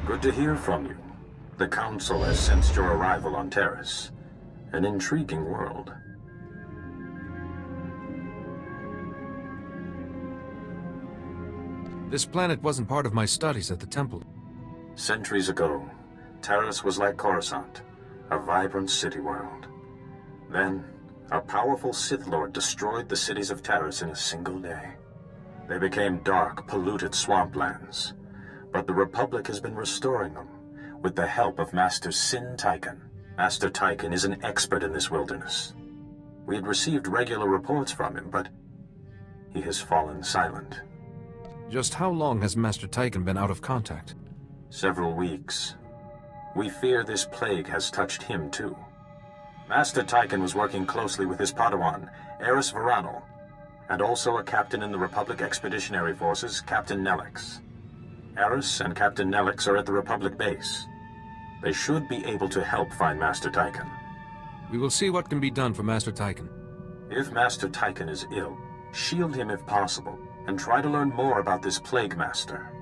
Good to hear from you. The Council has sensed your arrival on Taris. An intriguing world. This planet wasn't part of my studies at the temple. Centuries ago, Taris was like Coruscant, a vibrant city world. Then, a powerful Sith Lord destroyed the cities of Taris in a single day. They became dark, polluted swamplands. But the Republic has been restoring them, with the help of Master Sin Tychon. Master Tychon is an expert in this wilderness. We had received regular reports from him, but he has fallen silent. Just how long has Master Tychon been out of contact? Several weeks. We fear this plague has touched him too. Master Tychon was working closely with his Padawan, Eris Varanel, and also a captain in the Republic Expeditionary Forces, Captain Nelix. Eris and Captain Nelix are at the Republic base. They should be able to help find Master Tychon. We will see what can be done for Master Tychon. If Master Tychon is ill, shield him if possible, and try to learn more about this Plague Master.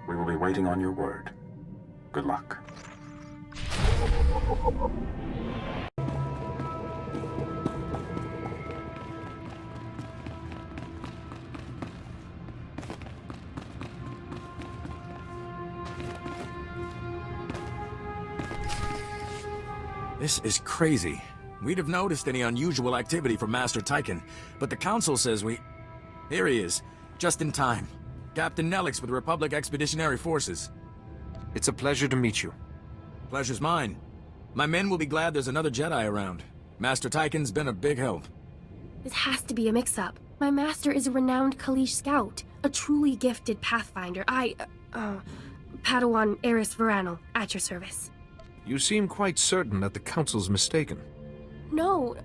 We will be waiting on your word. Good luck. This is crazy. We'd have noticed any unusual activity from Master Tychon, but the Council says we... Here he is, just in time. Captain Nelix with the Republic Expeditionary Forces. It's a pleasure to meet you. Pleasure's mine. My men will be glad there's another Jedi around. Master Tychon's been a big help. This has to be a mix-up. My master is a renowned Kaleesh scout, a truly gifted pathfinder. Padawan Eris Varanel, at your service. You seem quite certain that the Council's mistaken. No,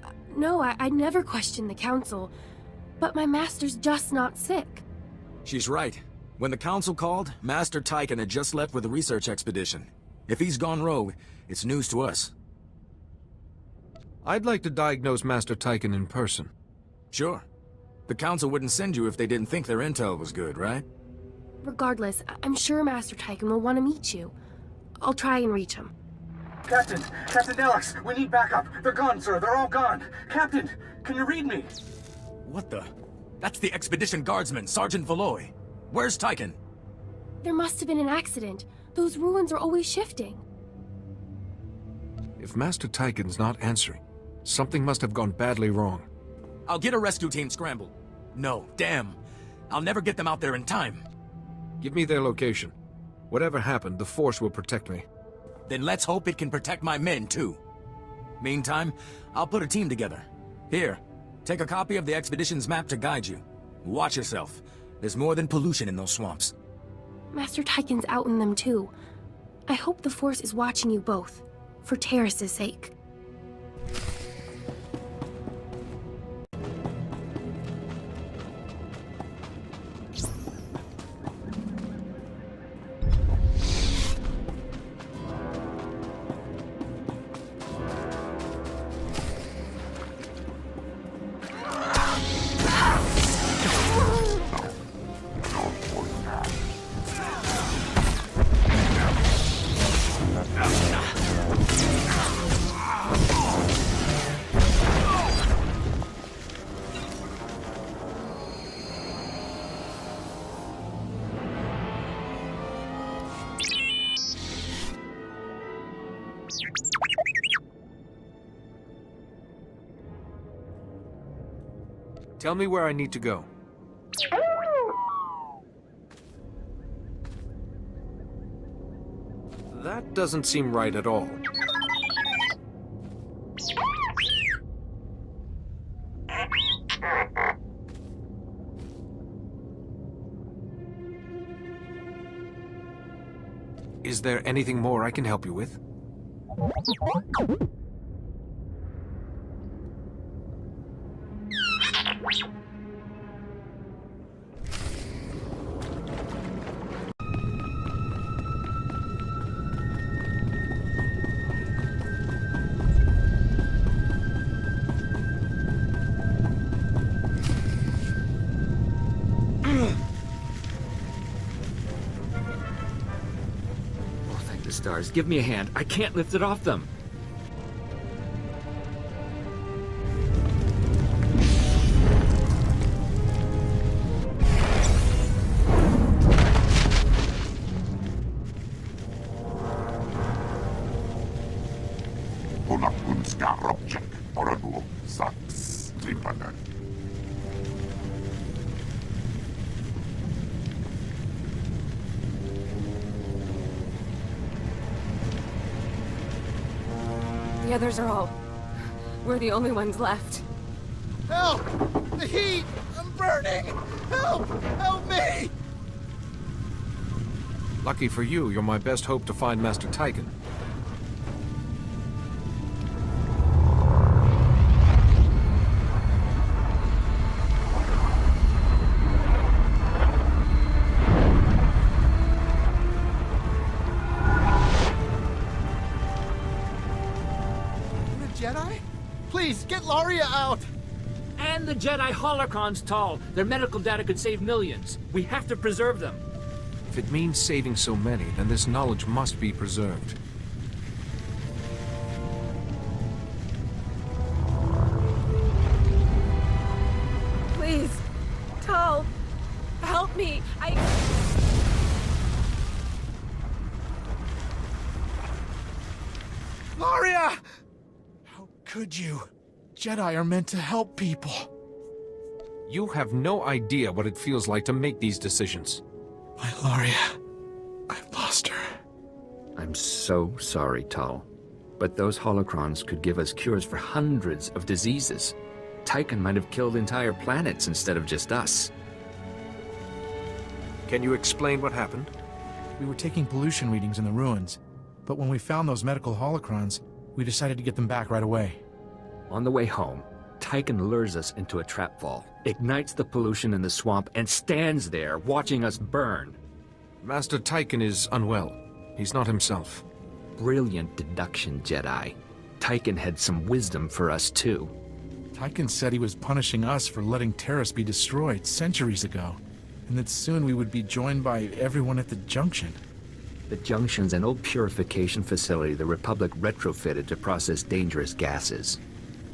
I'd never question the Council. But my master's just not sick. She's right. When the Council called, Master Tychon had just left with a research expedition. If he's gone rogue, it's news to us. I'd like to diagnose Master Tychon in person. Sure. The Council wouldn't send you if they didn't think their intel was good, right? Regardless, I'm sure Master Tychon will want to meet you. I'll try and reach him. Captain Nelix, we need backup. They're gone, sir. They're all gone. Captain, can you read me? What the? That's the Expedition Guardsman, Sergeant Valoy. Where's Tychon? There must have been an accident. Those ruins are always shifting. If Master Tychon's not answering, something must have gone badly wrong. I'll get a rescue team scrambled. No, damn. I'll never get them out there in time. Give me their location. Whatever happened, the Force will protect me. Then let's hope it can protect my men, too. Meantime, I'll put a team together. Here, take a copy of the expedition's map to guide you. Watch yourself. There's more than pollution in those swamps. Master Tychon's out in them, too. I hope the Force is watching you both, for Taris' sake. Tell me where I need to go. That doesn't seem right at all. Is there anything more I can help you with? the stars. Give me a hand. I can't lift it off them. The others are all... We're the only ones left. Help! The heat! I'm burning! Help! Help me! Lucky for you, you're my best hope to find Master Tyken. Jedi? Please, get Laria out! And the Jedi holocrons, Tal. Their medical data could save millions. We have to preserve them. If it means saving so many, then this knowledge must be preserved. Please, Tal, help me. Laria! How could you? Jedi are meant to help people. You have no idea what it feels like to make these decisions. My Laria. I've lost her. I'm so sorry, Tal. But those holocrons could give us cures for hundreds of diseases. Tyken might have killed entire planets instead of just us. Can you explain what happened? We were taking pollution readings in the ruins, but when we found those medical holocrons, we decided to get them back right away. On the way home, Tyken lures us into a trap vault, ignites the pollution in the swamp, and stands there watching us burn. Master Tyken is unwell. He's not himself. Brilliant deduction, Jedi. Tyken had some wisdom for us, too. Tyken said he was punishing us for letting Taris be destroyed centuries ago, and that soon we would be joined by everyone at the Junction. The Junction's an old purification facility the Republic retrofitted to process dangerous gases.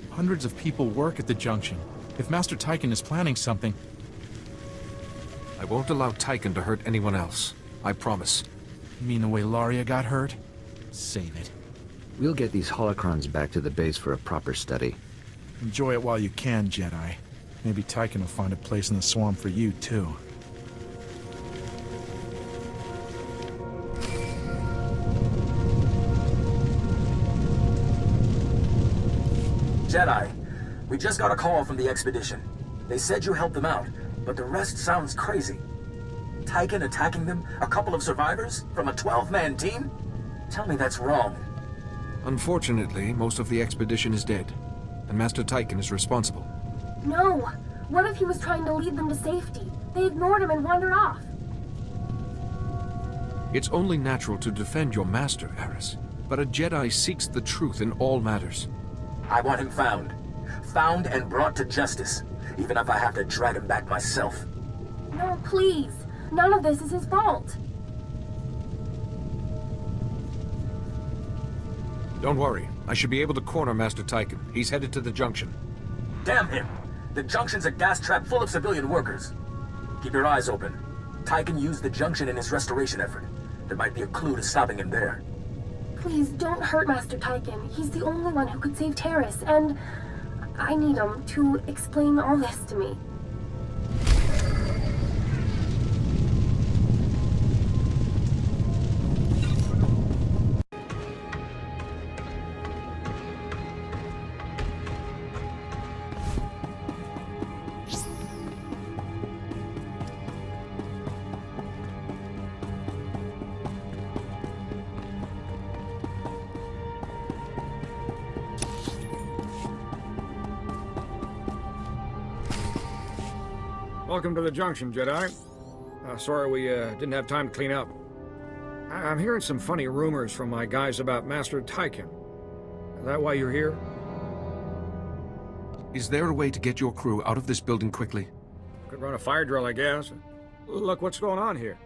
Hundreds of people work at the Junction. If Master Tyken is planning something... I won't allow Tyken to hurt anyone else. I promise. You mean the way Laria got hurt? Save it. We'll get these holocrons back to the base for a proper study. Enjoy it while you can, Jedi. Maybe Tyken will find a place in the swamp for you, too. Jedi, we just got a call from the expedition. They said you helped them out, but the rest sounds crazy. Tyken attacking them? A couple of survivors? From a 12-man team? Tell me that's wrong. Unfortunately, most of the expedition is dead, and Master Tyken is responsible. No! What if he was trying to lead them to safety? They ignored him and wandered off. It's only natural to defend your master, Taris. But a Jedi seeks the truth in all matters. I want him found. Found and brought to justice, even if I have to drag him back myself. No, please. None of this is his fault. Don't worry. I should be able to corner Master Tyken. He's headed to the Junction. Damn him! The Junction's a gas trap full of civilian workers. Keep your eyes open. Tyken used the Junction in his restoration effort. There might be a clue to stopping him there. Please don't hurt Master Tyken. He's the only one who could save Taris, and I need him to explain all this to me. Welcome to the Junction, Jedi. Sorry we didn't have time to clean up. I'm hearing some funny rumors from my guys about Master Tyken. Is that why you're here? Is there a way to get your crew out of this building quickly? Could run a fire drill, I guess. Look what's going on here.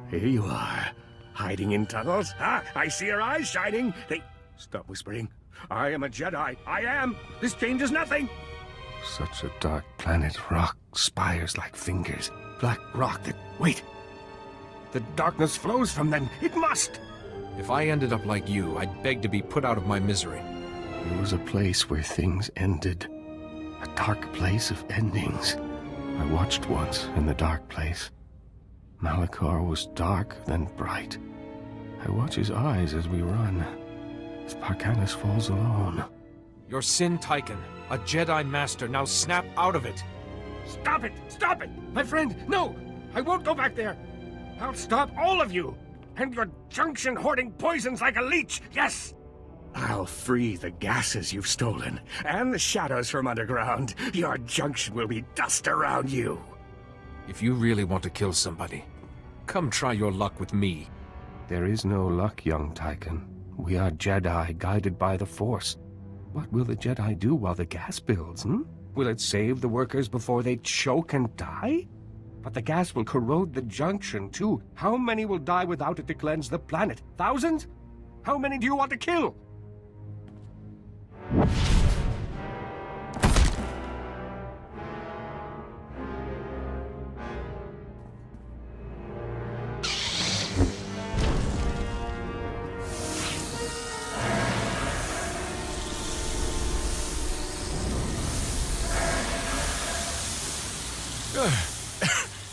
Here you are, hiding in tunnels. Ah, I see your eyes shining. Stop whispering. I am a Jedi. I am. This changes nothing. Such a dark planet. Rock, spires like fingers. Black rock that... Wait. The darkness flows from them. It must. If I ended up like you, I'd beg to be put out of my misery. There was a place where things ended. A dark place of endings. I watched once in the dark place. Malachor was dark, then bright. I watch his eyes as we run, as Parkanis falls alone. Your sin, Tychon. A Jedi Master. Now snap out of it. Stop it! Stop it! My friend, no! I won't go back there! I'll stop all of you! And your junction hoarding poisons like a leech, yes! I'll free the gases you've stolen, and the shadows from underground. Your junction will be dust around you. If you really want to kill somebody, come try your luck with me. There is no luck, young Tychon. We are Jedi guided by the Force. What will the Jedi do while the gas builds, Will it save the workers before they choke and die? But the gas will corrode the junction, too. How many will die without it to cleanse the planet? Thousands? How many do you want to kill?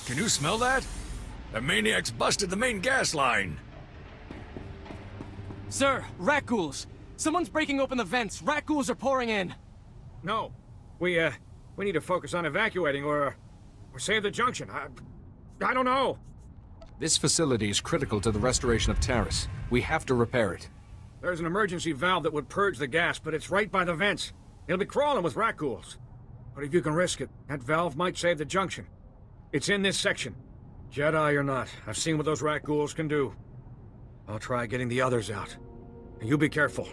Can you smell that? The maniac's busted the main gas line. Sir, rat ghouls! Someone's breaking open the vents. Rat ghouls are pouring in. No. We need to focus on evacuating or save the junction. I don't know. This facility is critical to the restoration of Taris. We have to repair it. There's an emergency valve that would purge the gas, but it's right by the vents. It'll be crawling with rat ghouls. But if you can risk it, that valve might save the junction. It's in this section. Jedi or not, I've seen what those rat ghouls can do. I'll try getting the others out. And you be careful.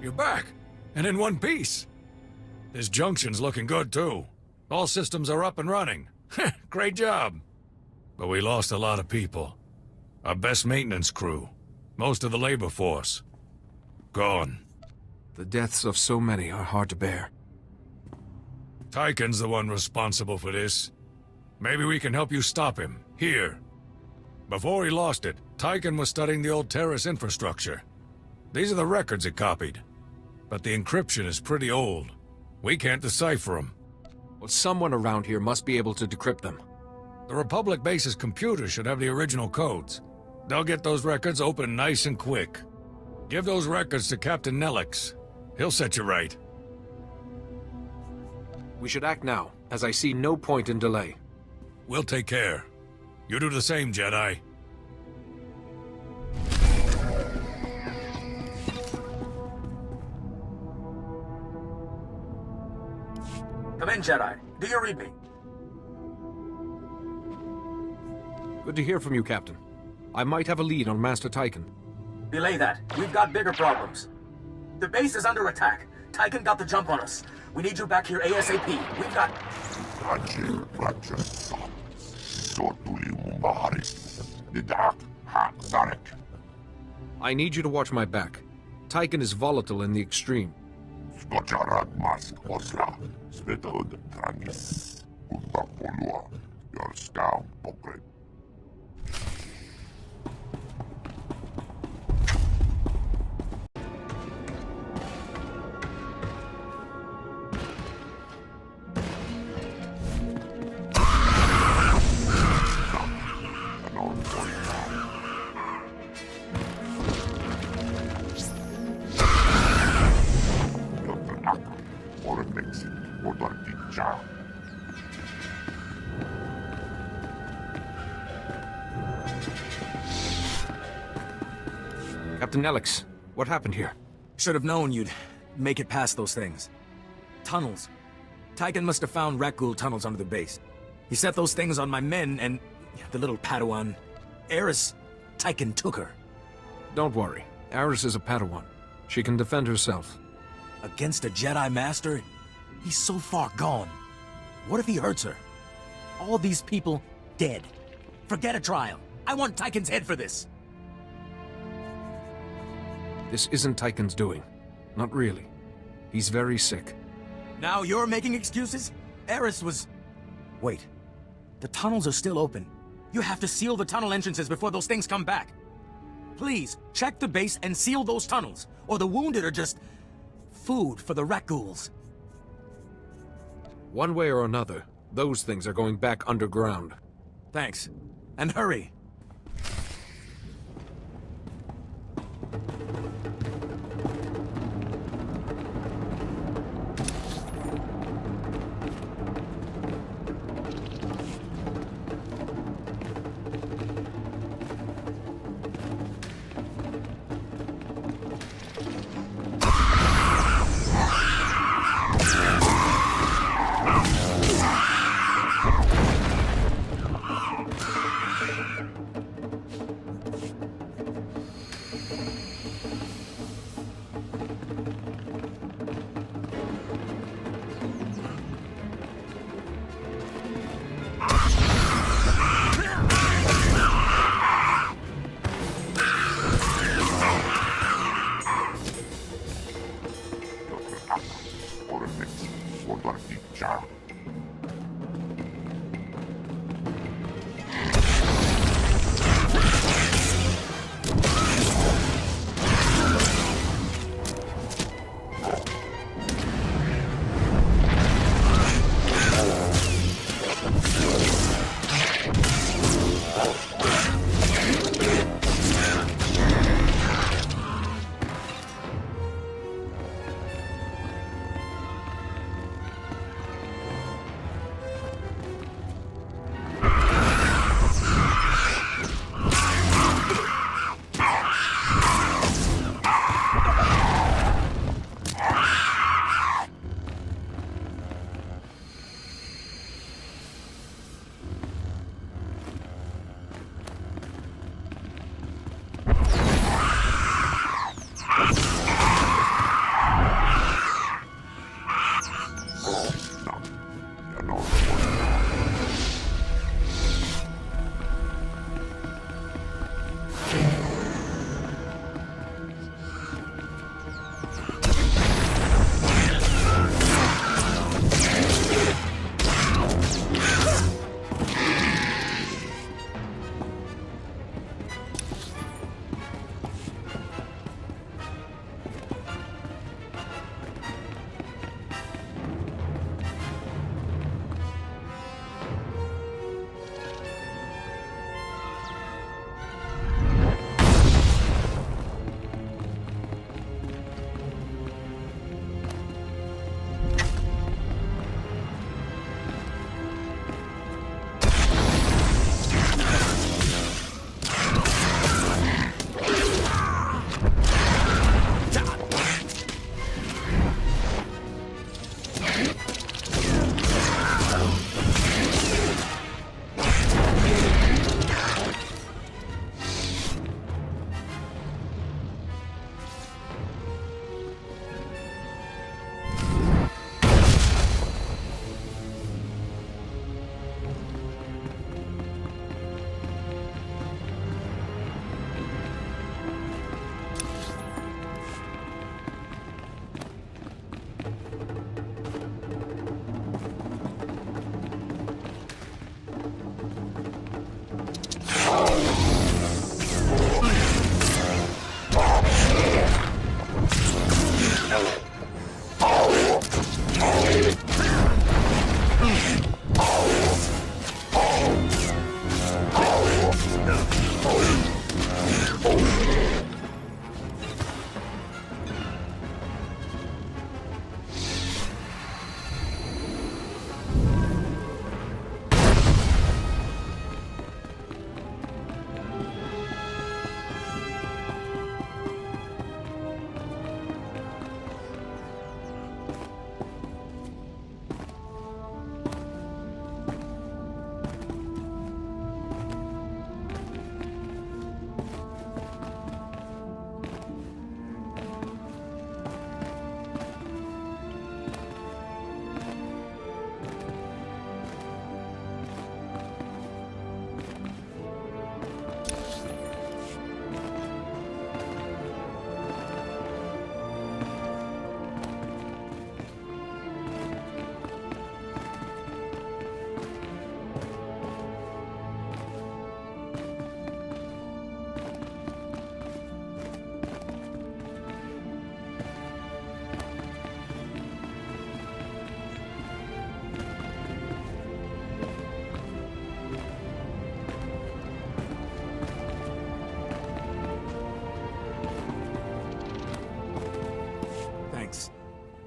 You're back, and in one piece. This junction's looking good, too. All systems are up and running. Great job. But we lost a lot of people. Our best maintenance crew. Most of the labor force. Gone. The deaths of so many are hard to bear. Tyken's the one responsible for this. Maybe we can help you stop him, here. Before he lost it, Tyken was studying the old Taris infrastructure. These are the records it copied. But the encryption is pretty old. We can't decipher them. Well, someone around here must be able to decrypt them. The Republic base's computer should have the original codes. They'll get those records open nice and quick. Give those records to Captain Nelix. He'll set you right. We should act now, as I see no point in delay. We'll take care. You do the same, Jedi. Come in, Jedi. Do you read me? Good to hear from you, Captain. I might have a lead on Master Tyken. Belay that. We've got bigger problems. The base is under attack. Tyken got the jump on us. We need you back here ASAP. We've got... I need you to watch my back. Tyken is volatile in the extreme. Captain Nelix, what happened here? Should have known you'd make it past those things. Tunnels. Tyken must have found Rakghoul tunnels under the base. He set those things on my men and... the little Padawan... Eris... Tyken took her. Don't worry. Eris is a Padawan. She can defend herself. Against a Jedi Master? He's so far gone. What if he hurts her? All these people dead. Forget a trial. I want Tyken's head for this. This isn't Tyken's doing. Not really. He's very sick. Now you're making excuses? Eris was... Wait. The tunnels are still open. You have to seal the tunnel entrances before those things come back. Please, check the base and seal those tunnels, or the wounded are just... food for the Rakghouls. One way or another, those things are going back underground. Thanks. And hurry.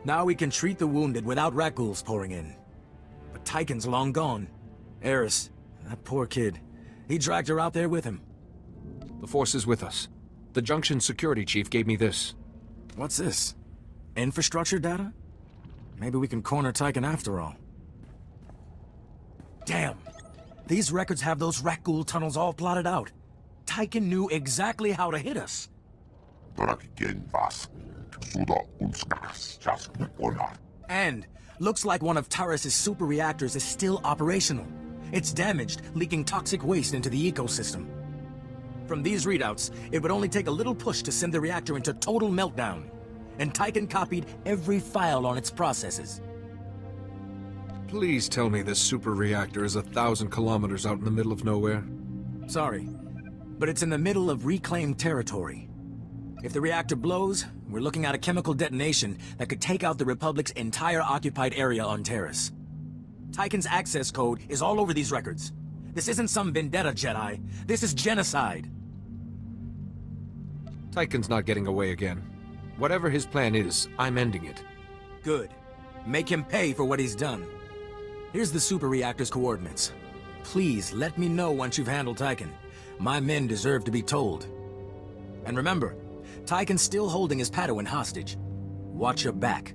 Now we can treat the wounded without rat ghouls pouring in. But Tyken's long gone. Eris, that poor kid. He dragged her out there with him. The Force is with us. The Junction security chief gave me this. What's this? Infrastructure data? Maybe we can corner Tyken after all. Damn! These records have those rat ghoul tunnels all plotted out. Tyken knew exactly how to hit us. And looks like one of Taris' super reactors is still operational. It's damaged, leaking toxic waste into the ecosystem. From these readouts, it would only take a little push to send the reactor into total meltdown. And Tyken copied every file on its processes. Please tell me this super reactor is 1,000 kilometers out in the middle of nowhere. Sorry, but it's in the middle of reclaimed territory. If the reactor blows, we're looking at a chemical detonation that could take out the Republic's entire occupied area on Taris. Tyken's access code is all over these records. This isn't some vendetta, Jedi. This is genocide. Tyken's not getting away again. Whatever his plan is, I'm ending it. Good. Make him pay for what he's done. Here's the super reactor's coordinates. Please let me know once you've handled Tyken. My men deserve to be told. And remember, Tyken's still holding his Padawan hostage. Watch your back.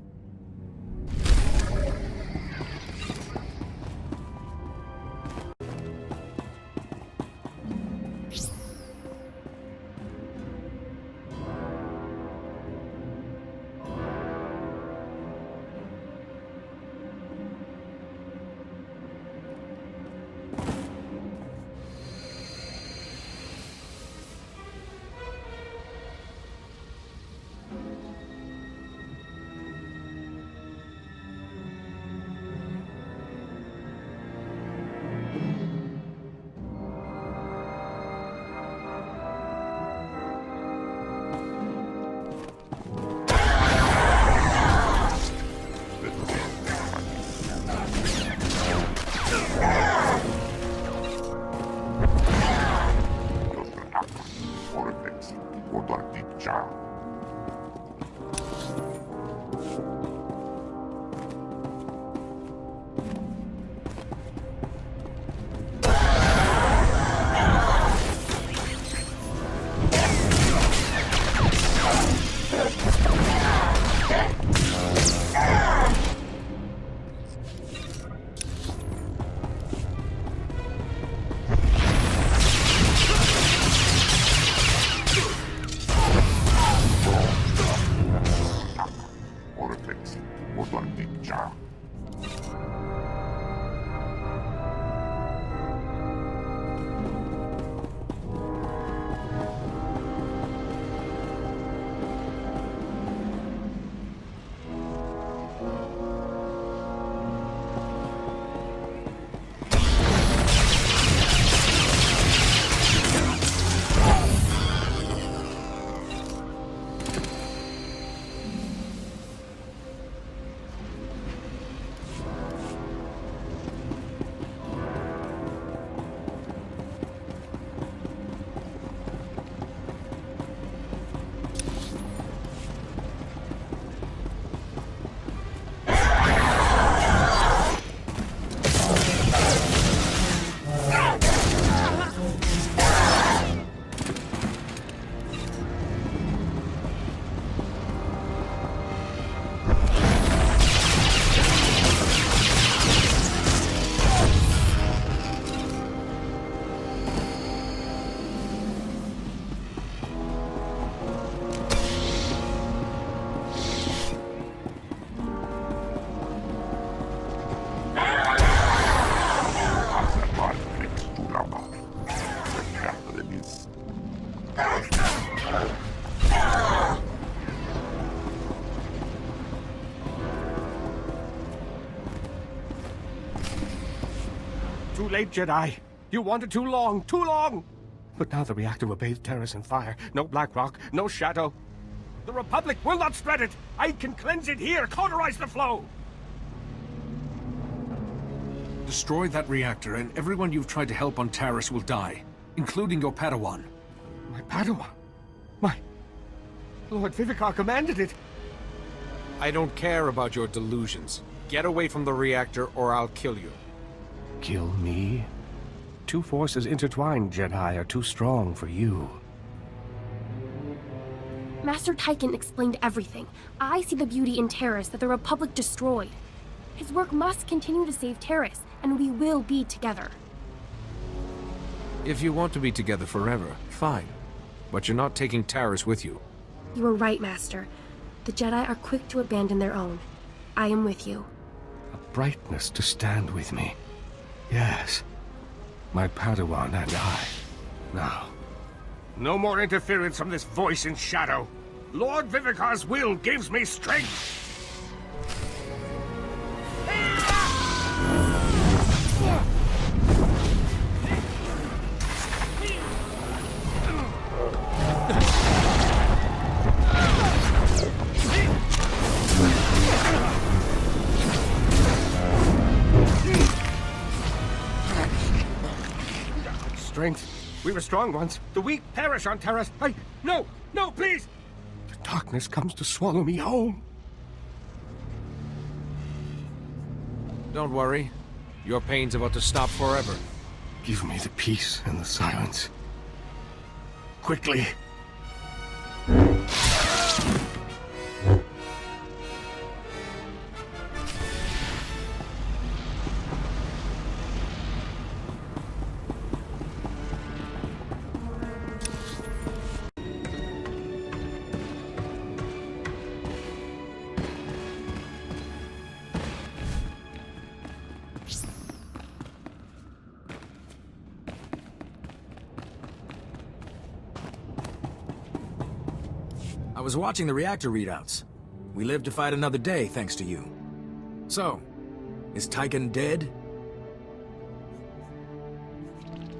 Too late, Jedi. You wanted too long, too long! But now the reactor will bathe Taris in fire. No black rock, no shadow. The Republic will not spread it! I can cleanse it here, cauterize the flow! Destroy that reactor, and everyone you've tried to help on Taris will die, including your Padawan. My Padawan? My Lord Vivicar commanded it. I don't care about your delusions. Get away from the reactor or I'll kill you. Kill me? Two forces intertwined, Jedi, are too strong for you. Master Tyken explained everything. I see the beauty in Taris that the Republic destroyed. His work must continue to save Taris, and we will be together. If you want to be together forever, fine. But you're not taking Taris with you. You are right, Master. The Jedi are quick to abandon their own. I am with you. A brightness to stand with me. Yes. My Padawan and I. Now. No more interference from this voice in shadow. Lord Vivicar's will gives me strength. Strength. We were strong once. The weak perish on Taris. No, please! The darkness comes to swallow me home. Don't worry. Your pain's about to stop forever. Give me the peace and the silence. Quickly. I was watching the reactor readouts. We lived to fight another day, thanks to you. So, is Tyken dead?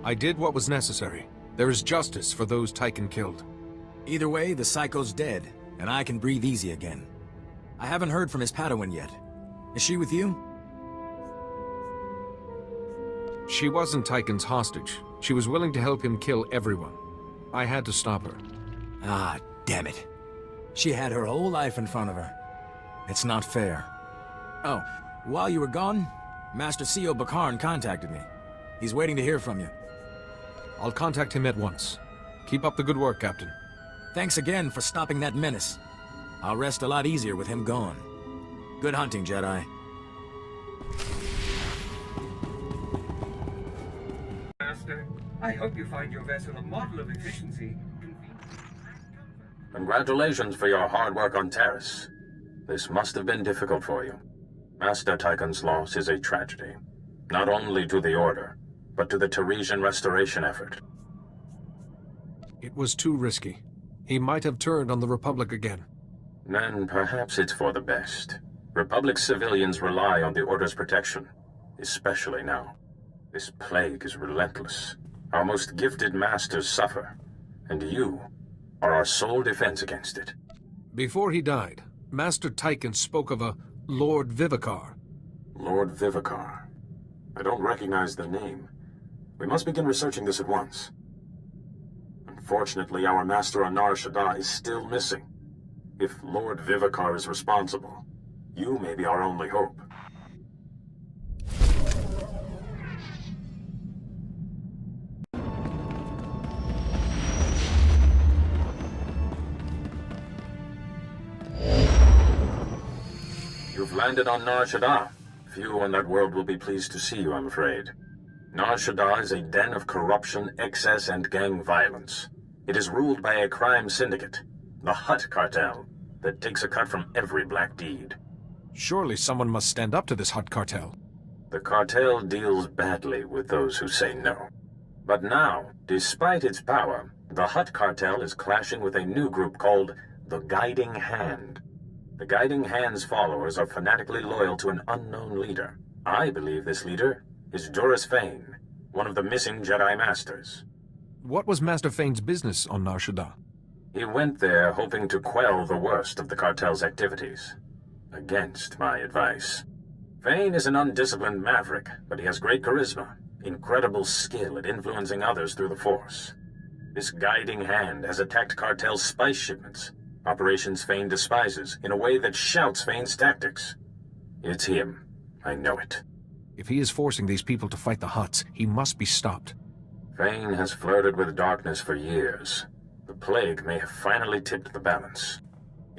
I did what was necessary. There is justice for those Tyken killed. Either way, the Psycho's dead, and I can breathe easy again. I haven't heard from his Padawan yet. Is she with you? She wasn't Tyken's hostage. She was willing to help him kill everyone. I had to stop her. Ah, damn it. She had her whole life in front of her. It's not fair. Oh, while you were gone, Master C.O. Bakarn contacted me. He's waiting to hear from you. I'll contact him at once. Keep up the good work, Captain. Thanks again for stopping that menace. I'll rest a lot easier with him gone. Good hunting, Jedi. Master, I hope you find your vessel a model of efficiency. Congratulations for your hard work on Taris. This must have been difficult for you. Master Tyken's loss is a tragedy, not only to the Order, but to the Tarisian restoration effort. It was too risky. He might have turned on the Republic again. Then perhaps it's for the best. Republic civilians rely on the Order's protection, especially now. This plague is relentless. Our most gifted masters suffer, and you are our sole defense against it. Before he died, Master Tyken spoke of a Lord Vivicar. Lord Vivicar. I don't recognize the name. We must begin researching this at once. Unfortunately, our master on Nar Shaddaa is still missing. If Lord Vivicar is responsible, you may be our only hope. You've landed on Nar Shaddaa. Few on that world will be pleased to see you, I'm afraid. Nar Shaddaa is a den of corruption, excess, and gang violence. It is ruled by a crime syndicate, the Hutt cartel, that takes a cut from every black deed. Surely someone must stand up to this Hutt cartel. The cartel deals badly with those who say no. But now, despite its power, the Hutt cartel is clashing with a new group called the Guiding Hand. The Guiding Hand's followers are fanatically loyal to an unknown leader. I believe this leader is Duras Fane, one of the missing Jedi Masters. What was Master Fane's business on Nar Shaddaa? He went there hoping to quell the worst of the cartel's activities, against my advice. Fane is an undisciplined maverick, but he has great charisma, incredible skill at influencing others through the Force. This Guiding Hand has attacked cartel spice shipments, Operations Fane despises in a way that shouts Fane's tactics. It's him. I know it. If he is forcing these people to fight the Hutts, he must be stopped. Fane has flirted with darkness for years. The plague may have finally tipped the balance.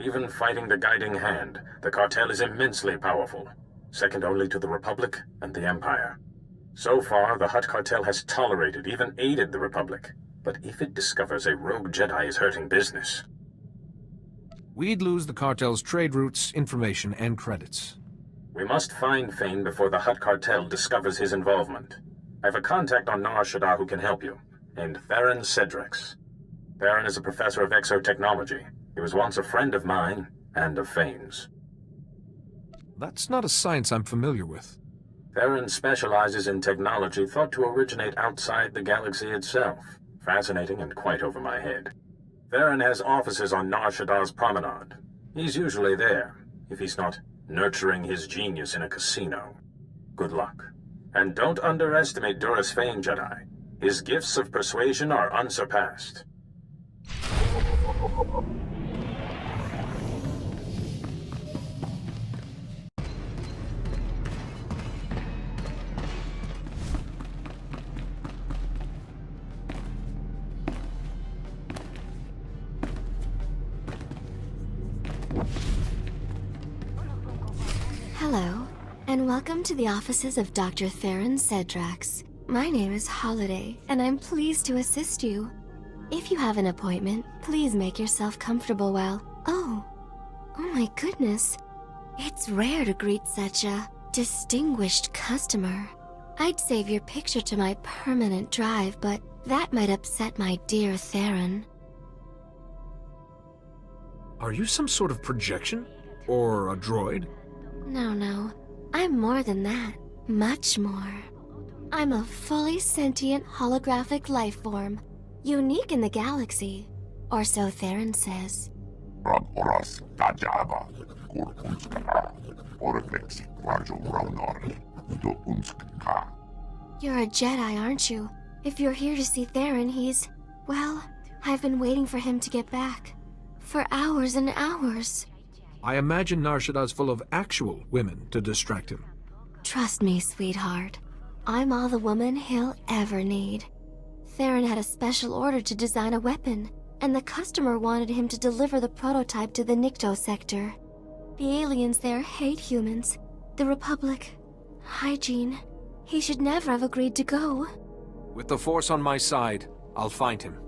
Even fighting the guiding hand, the cartel is immensely powerful, second only to the Republic and the Empire. So far, the Hutt cartel has tolerated, even aided the Republic. But if it discovers a rogue Jedi is hurting business... We'd lose the cartel's trade routes, information, and credits. We must find Fane before the Hutt cartel discovers his involvement. I have a contact on Nar Shaddaa who can help you, named Theron Cedrex. Theron is a professor of exotechnology. He was once a friend of mine, and of Fane's. That's not a science I'm familiar with. Theron specializes in technology thought to originate outside the galaxy itself. Fascinating and quite over my head. Theron has offices on Nar Shaddaa's promenade. He's usually there, if he's not nurturing his genius in a casino. Good luck. And don't underestimate Duras Fane, Jedi. His gifts of persuasion are unsurpassed. Hello, and welcome to the offices of Dr. Theron Cedrex. My name is Holiday, and I'm pleased to assist you. If you have an appointment, please make yourself comfortable while... Oh my goodness. It's rare to greet such a distinguished customer. I'd save your picture to my permanent drive, but that might upset my dear Theron. Are you some sort of projection? Or a droid? No. I'm more than that. Much more. I'm a fully sentient holographic life form. Unique in the galaxy. Or so Theron says. You're a Jedi, aren't you? If you're here to see Theron, he's... Well, I've been waiting for him to get back. For hours and hours. I imagine Nar Shaddaa's full of actual women to distract him. Trust me, sweetheart. I'm all the woman he'll ever need. Theron had a special order to design a weapon, and the customer wanted him to deliver the prototype to the Nikto sector. The aliens there hate humans. The Republic. Hygiene. He should never have agreed to go. With the Force on my side, I'll find him.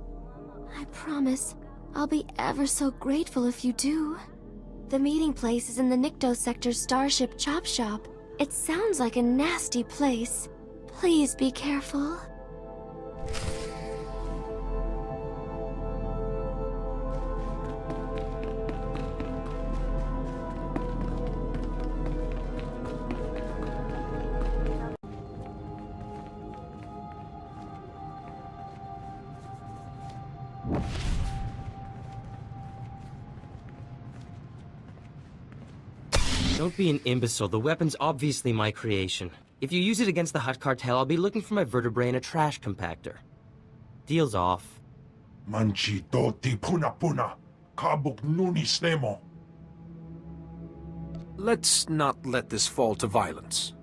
I promise. I'll be ever so grateful if you do. The meeting place is in the Nikto sector's Starship Chop Shop. It sounds like a nasty place. Please be careful. Don't be an imbecile. The weapon's obviously my creation. If you use it against the Hutt cartel, I'll be looking for my vertebrae in a trash compactor. Deal's off. Manchi doti puna. Kabuk nuni snemo. Let's not let this fall to violence.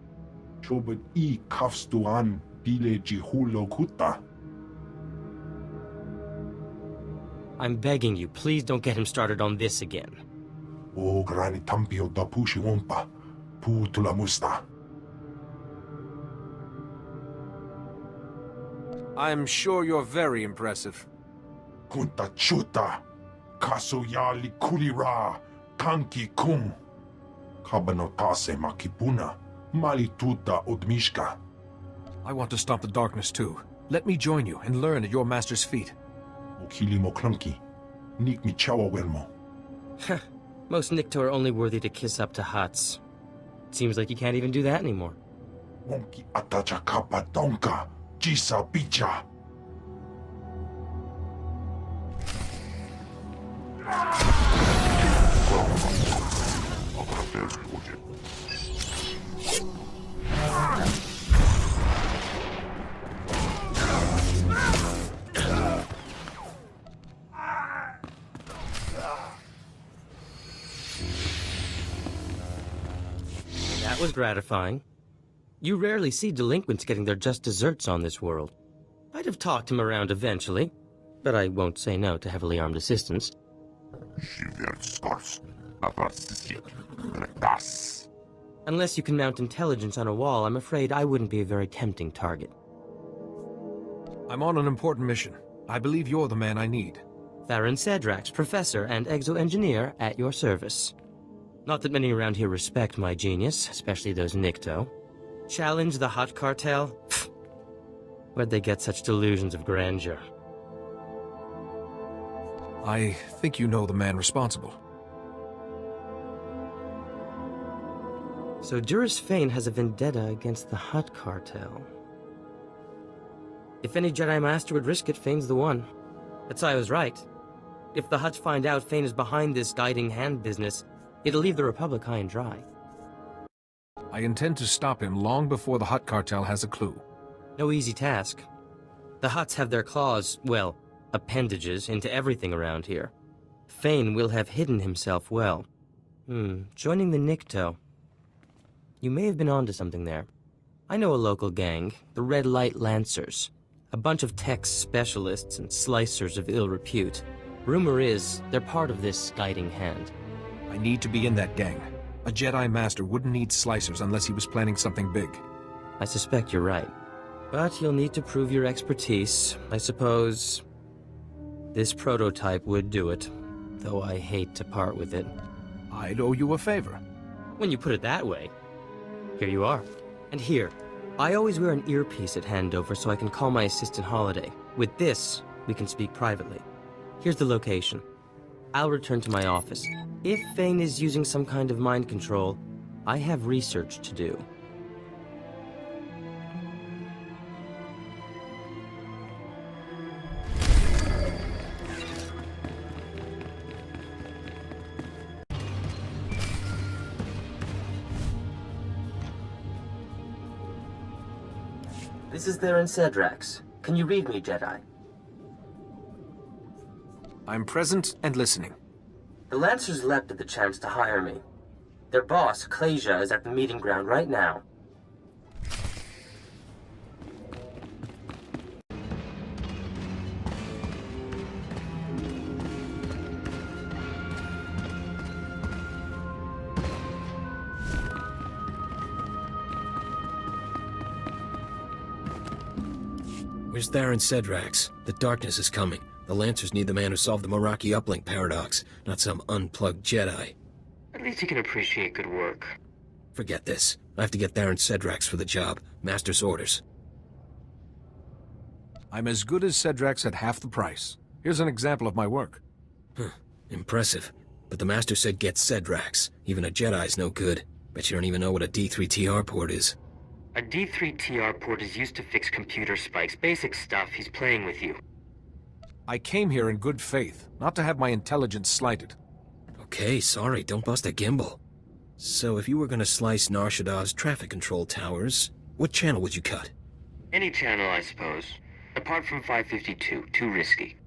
Chobut I kafstuan dile jihulo kuta. I'm begging you, please don't get him started on this again. O grani tampio da pushi wompa. Pu tula musta. I'm sure you're very impressive. Kunta chuta. Kasuyali kulira. Tanki kum. Kabanotase makipuna. Malituta odmishka. I want to stop the darkness too. Let me join you and learn at your master's feet. Okili mo clunky. Nik mi chawa welmo. Most Nikto are only worthy to kiss up to Hutts. Seems like you can't even do that anymore. Wonki atacha kapa donka. Jisa bicha. That was gratifying. You rarely see delinquents getting their just desserts on this world. I'd have talked him around eventually, but I won't say no to heavily armed assistance. Unless you can mount intelligence on a wall, I'm afraid I wouldn't be a very tempting target. I'm on an important mission. I believe you're the man I need. Theron Cedrax, professor and exo-engineer at your service. Not that many around here respect my genius, especially those Nikto. Challenge the Hutt Cartel? Pfft. Where'd they get such delusions of grandeur? I think you know the man responsible. So Duras Fane has a vendetta against the Hutt Cartel. If any Jedi Master would risk it, Fane's the one. But I was right. If the Hutts find out Fane is behind this guiding hand business, it'll leave the Republic high and dry. I intend to stop him long before the Hutt Cartel has a clue. No easy task. The Hutts have their claws, well, appendages, into everything around here. Fane will have hidden himself well. Joining the Nikto. You may have been onto something there. I know a local gang, the Red Light Lancers. A bunch of tech specialists and slicers of ill repute. Rumor is, they're part of this guiding hand. I need to be in that gang. A Jedi Master wouldn't need slicers unless he was planning something big. I suspect you're right. But you'll need to prove your expertise. I suppose this prototype would do it, though I hate to part with it. I'd owe you a favor. When you put it that way. Here you are. And here, I always wear an earpiece at handover so I can call my assistant Holiday. With this, we can speak privately. Here's the location. I'll return to my office. If Fane is using some kind of mind control, I have research to do. This is Theron Cedrax. Can you read me, Jedi? I'm present and listening. The Lancers leapt at the chance to hire me. Their boss, Klasia, is at the meeting ground right now. Where's Theron Cedrax? The darkness is coming. The Lancers need the man who solved the Meraki uplink paradox, not some unplugged Jedi. At least he can appreciate good work. Forget this. I have to get Theron Cedrax for the job. Master's orders. I'm as good as Cedrax at half the price. Here's an example of my work. Impressive. But the Master said get Cedrax. Even a Jedi's no good. Bet you don't even know what a D3TR port is. A D3TR port is used to fix computer spikes. Basic stuff. He's playing with you. I came here in good faith, not to have my intelligence slighted. Okay, sorry, don't bust a gimbal. So if you were gonna slice Nar Shaddaa's traffic control towers, what channel would you cut? Any channel, I suppose. Apart from 552, too risky.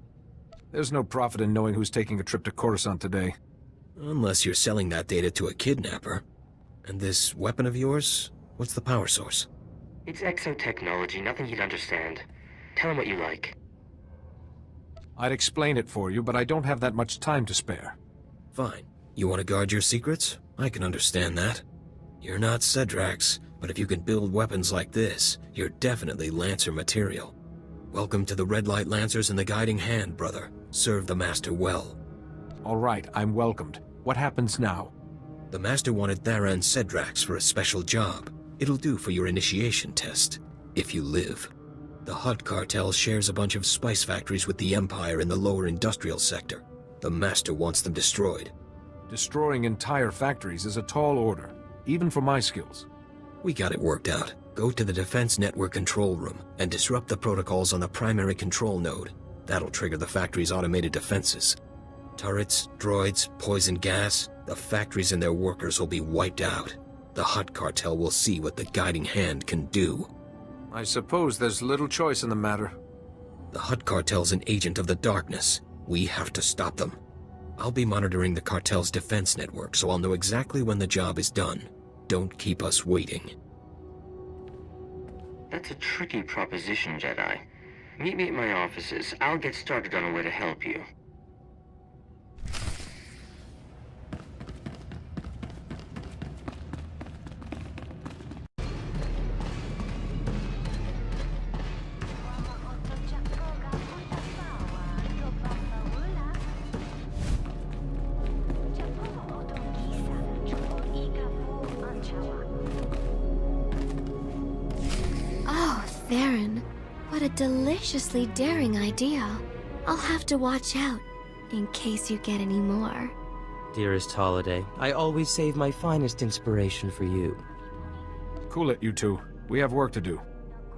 There's no profit in knowing who's taking a trip to Coruscant today. Unless you're selling that data to a kidnapper. And this weapon of yours? What's the power source? It's exotechnology, nothing you'd understand. Tell him what you like. I'd explain it for you, but I don't have that much time to spare. Fine. You want to guard your secrets? I can understand that. You're not Cedrax, but if you can build weapons like this, you're definitely Lancer material. Welcome to the Red Light Lancers and the Guiding Hand, brother. Serve the Master well. All right, I'm welcomed. What happens now? The Master wanted Theron Cedrax for a special job. It'll do for your initiation test, if you live. The Hutt Cartel shares a bunch of spice factories with the Empire in the lower industrial sector. The Master wants them destroyed. Destroying entire factories is a tall order, even for my skills. We got it worked out. Go to the Defense Network control room and disrupt the protocols on the primary control node. That'll trigger the factory's automated defenses. Turrets, droids, poison gas, the factories and their workers will be wiped out. The Hutt Cartel will see what the Guiding Hand can do. I suppose there's little choice in the matter. The Hutt Cartel's an agent of the darkness. We have to stop them. I'll be monitoring the cartel's defense network, so I'll know exactly when the job is done. Don't keep us waiting. That's a tricky proposition, Jedi. Meet me at my offices. I'll get started on a way to help you. Oh, Theron. What a deliciously daring idea. I'll have to watch out, in case you get any more. Dearest Holiday, I always save my finest inspiration for you. Cool it, you two. We have work to do.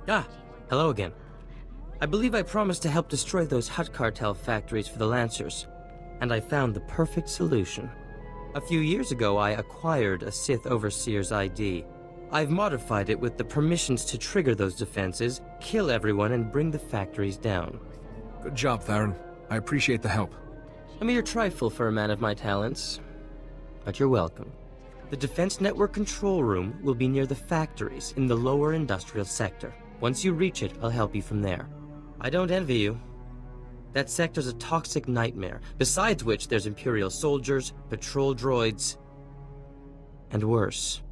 Ah, hello again. I believe I promised to help destroy those Hutt cartel factories for the Lancers, and I found the perfect solution. A few years ago, I acquired a Sith Overseer's ID. I've modified it with the permissions to trigger those defenses, kill everyone, and bring the factories down. Good job, Theron. I appreciate the help. A mere trifle for a man of my talents, but you're welcome. The Defense Network control room will be near the factories in the lower industrial sector. Once you reach it, I'll help you from there. I don't envy you. That sector's a toxic nightmare, besides which there's Imperial soldiers, patrol droids, and worse.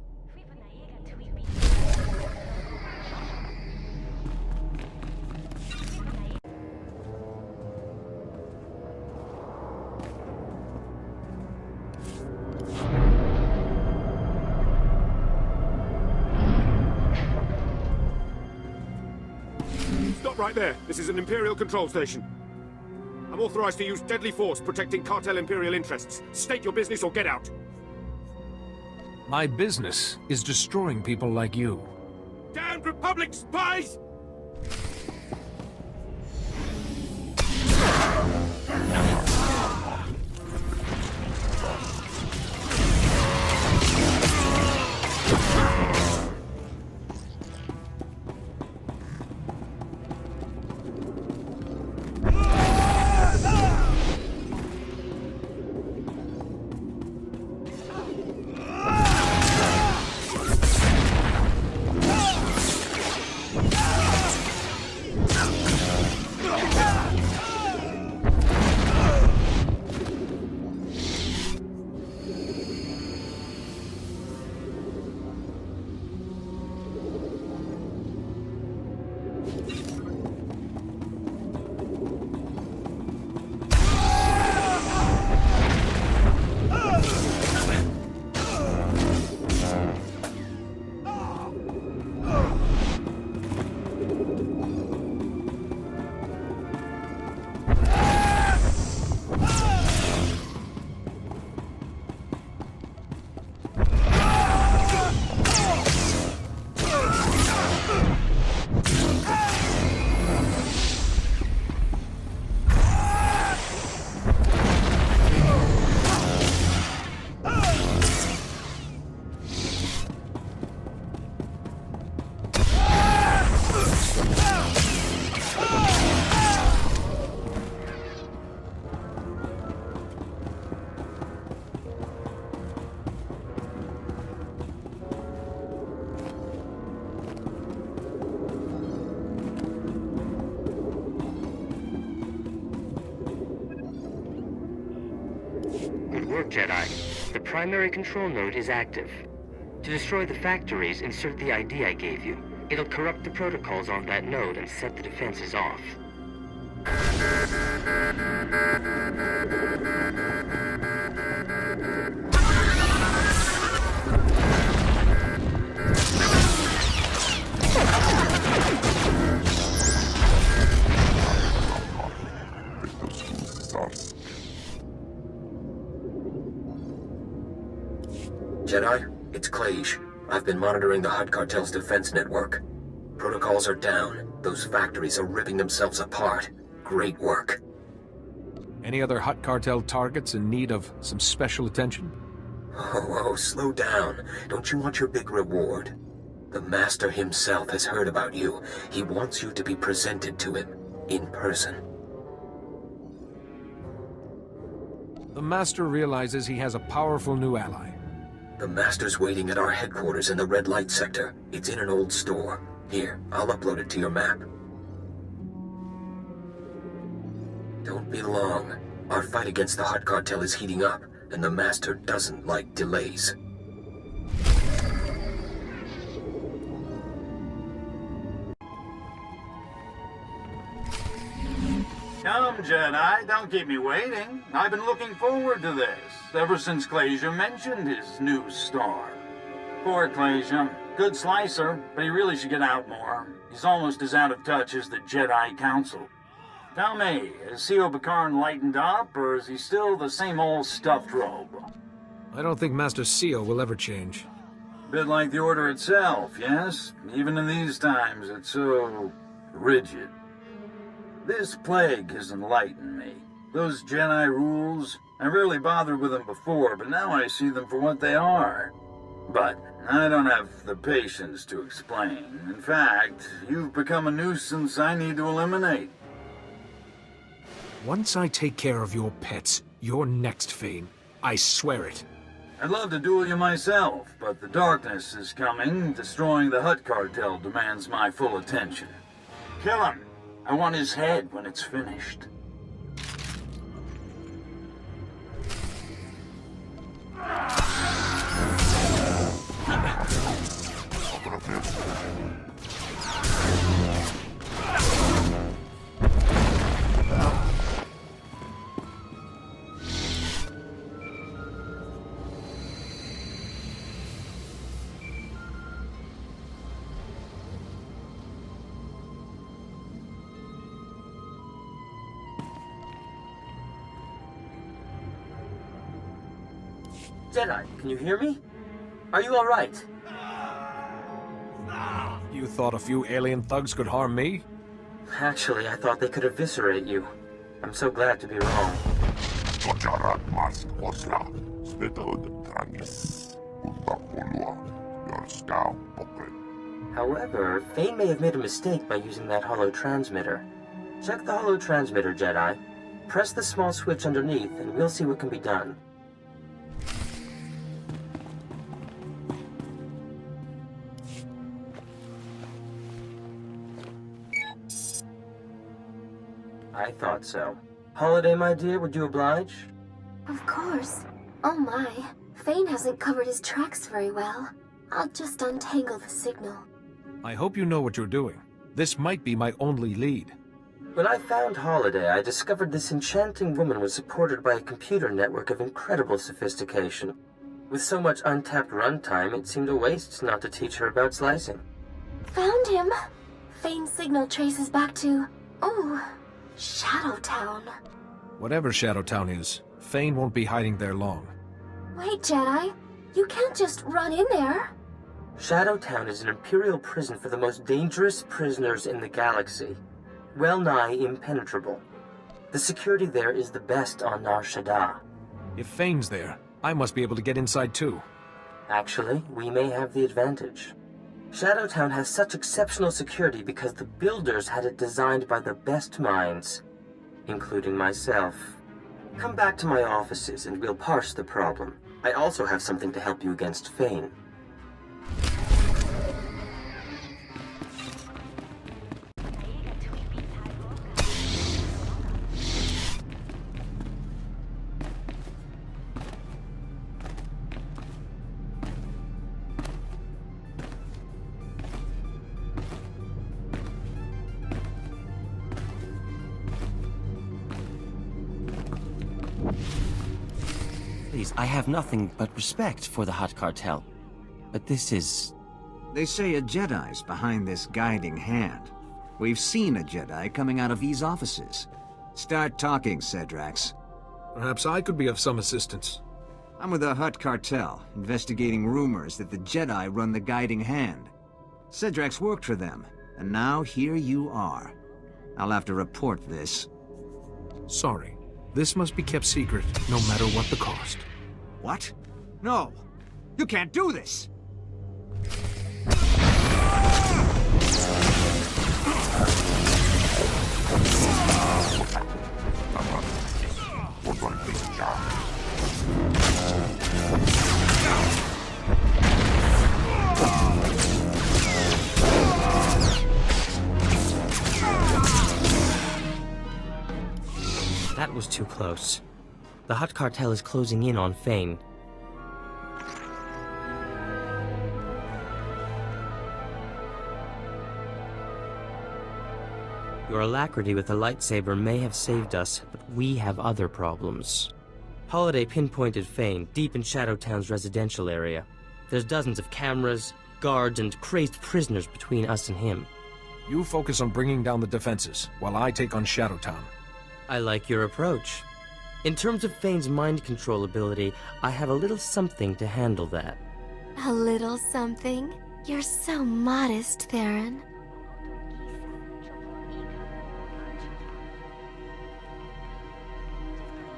Stop right there. This is an Imperial control station. I'm authorized to use deadly force protecting cartel Imperial interests. State your business or get out. My business is destroying people like you. Damned Republic spies! Jedi. The primary control node is active. To destroy the factories, insert the ID I gave you. It'll corrupt the protocols on that node and set the defenses off. Jedi, it's Clage. I've been monitoring the Hutt Cartel's defense network. Protocols are down. Those factories are ripping themselves apart. Great work. Any other Hutt Cartel targets in need of some special attention? Oh, slow down. Don't you want your big reward? The Master himself has heard about you. He wants you to be presented to him, in person. The Master realizes he has a powerful new ally. The Master's waiting at our headquarters in the red light sector. It's in an old store. Here, I'll upload it to your map. Don't be long. Our fight against the Hutt cartel is heating up, and the Master doesn't like delays. Come, Jedi, don't keep me waiting. I've been looking forward to this, ever since Clasia mentioned his new star. Poor Clasia. Good slicer, but he really should get out more. He's almost as out of touch as the Jedi Council. Tell me, is C.O. Bakaran lightened up, or is he still the same old stuffed robe? I don't think Master Seal will ever change. Bit like the Order itself, yes? Even in these times, it's so rigid. This plague has enlightened me. Those Jedi rules, I rarely bothered with them before, but now I see them for what they are. But I don't have the patience to explain. In fact, you've become a nuisance I need to eliminate. Once I take care of your pets, you're next, Fane. I swear it. I'd love to duel you myself, but the darkness is coming. Destroying the Hutt cartel demands my full attention. Kill him! I want his head when it's finished. Jedi, can you hear me? Are you alright? You thought a few alien thugs could harm me? Actually, I thought they could eviscerate you. I'm so glad to be wrong. However, Fane may have made a mistake by using that holo-transmitter. Check the holo-transmitter, Jedi. Press the small switch underneath, and we'll see what can be done. I thought so. Holiday, my dear, would you oblige? Of course. Oh my, Fane hasn't covered his tracks very well. I'll just untangle the signal. I hope you know what you're doing. This might be my only lead. When I found Holiday, I discovered this enchanting woman was supported by a computer network of incredible sophistication. With so much untapped runtime, it seemed a waste not to teach her about slicing. Found him! Fane's signal traces back to... oh... Shadowtown. Whatever Shadowtown is, Fane won't be hiding there long. Wait, Jedi. You can't just run in there. Shadowtown is an Imperial prison for the most dangerous prisoners in the galaxy. Well-nigh impenetrable. The security there is the best on Nar Shaddaa. If Fane's there, I must be able to get inside too. Actually, we may have the advantage. Shadowtown has such exceptional security because the builders had it designed by the best minds, including myself. Come back to my offices and we'll parse the problem. I also have something to help you against Fane. Please, I have nothing but respect for the Hutt cartel. But this is... They say a Jedi's behind this guiding hand. We've seen a Jedi coming out of these offices. Start talking, Cedrax. Perhaps I could be of some assistance. I'm with the Hutt cartel, investigating rumors that the Jedi run the guiding hand. Cedrax worked for them, and now here you are. I'll have to report this. Sorry. This must be kept secret, no matter what the cost. What? No! You can't do this! That was too close. The Hutt cartel is closing in on Fane. Your alacrity with the lightsaber may have saved us, but we have other problems. Holiday pinpointed Fane deep in Shadowtown's residential area. There's dozens of cameras, guards, and crazed prisoners between us and him. You focus on bringing down the defenses, while I take on Shadowtown. I like your approach. In terms of Fane's mind control ability, I have a little something to handle that. A little something? You're so modest, Theron.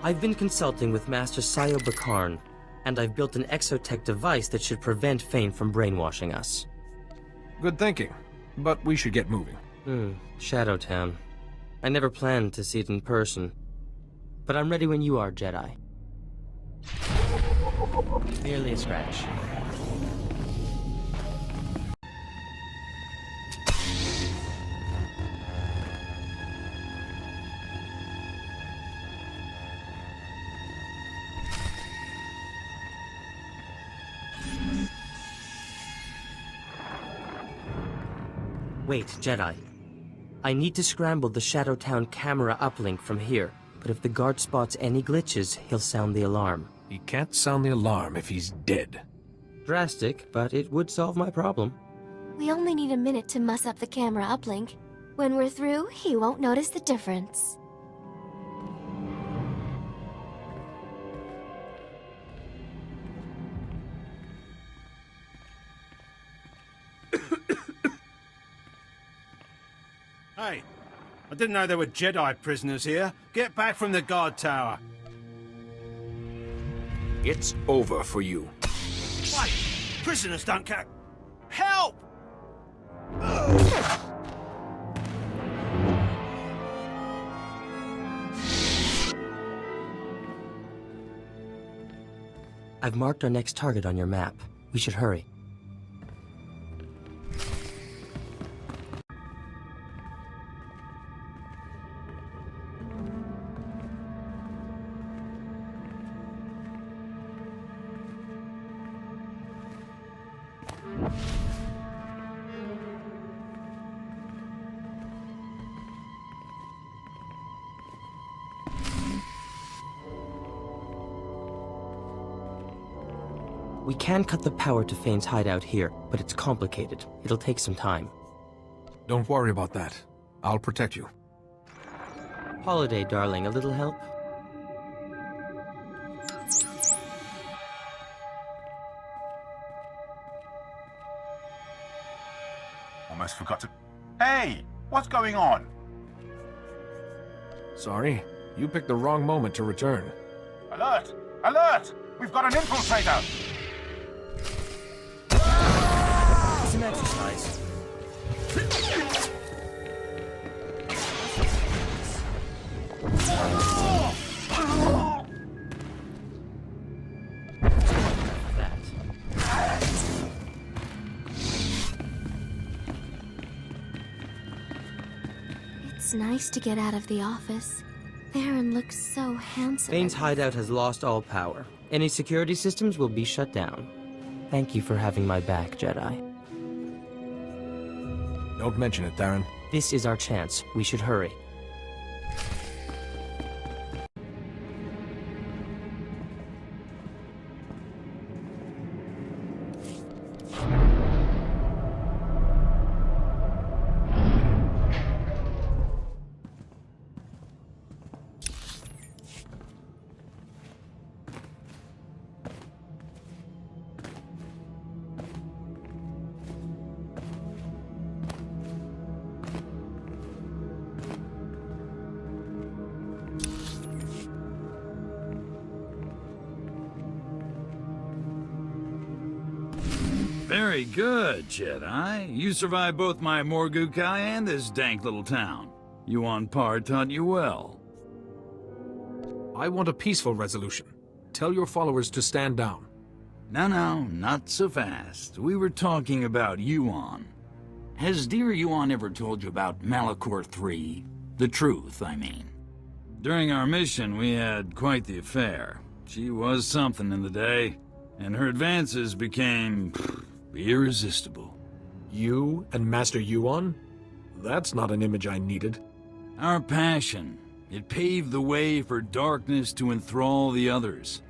I've been consulting with Master Sayo Bakarn, and I've built an exotech device that should prevent Fane from brainwashing us. Good thinking, but we should get moving. Shadowtown. I never planned to see it in person. But I'm ready when you are, Jedi. Merely a scratch. Wait, Jedi. I need to scramble the Shadowtown camera uplink from here, but if the guard spots any glitches, he'll sound the alarm. He can't sound the alarm if he's dead. Drastic, but it would solve my problem. We only need a minute to muss up the camera uplink. When we're through, he won't notice the difference. Hey, I didn't know there were Jedi prisoners here. Get back from the guard tower. It's over for you. Wait, prisoners don't count. Help! I've marked our next target on your map. We should hurry. We can cut the power to Fane's hideout here, but it's complicated. It'll take some time. Don't worry about that. I'll protect you. Holiday, darling, a little help? Almost forgot to... Hey! What's going on? Sorry, you picked the wrong moment to return. Alert! Alert! We've got an infiltrator! Some exercise. It's nice to get out of the office. Theron looks so handsome. Fane's hideout has lost all power. Any security systems will be shut down. Thank you for having my back, Jedi. Don't mention it, Theron. This is our chance. We should hurry. Very good, Jedi. You survived both my Morgukai and this dank little town. Yuan Par taught you well. I want a peaceful resolution. Tell your followers to stand down. No, not so fast. We were talking about Yuan. Has dear Yuan ever told you about Malachor III? The truth, I mean. During our mission, we had quite the affair. She was something in the day, and her advances became irresistible. You and Master Yuan? That's not an image I needed. Our passion. It paved the way for darkness to enthrall the others,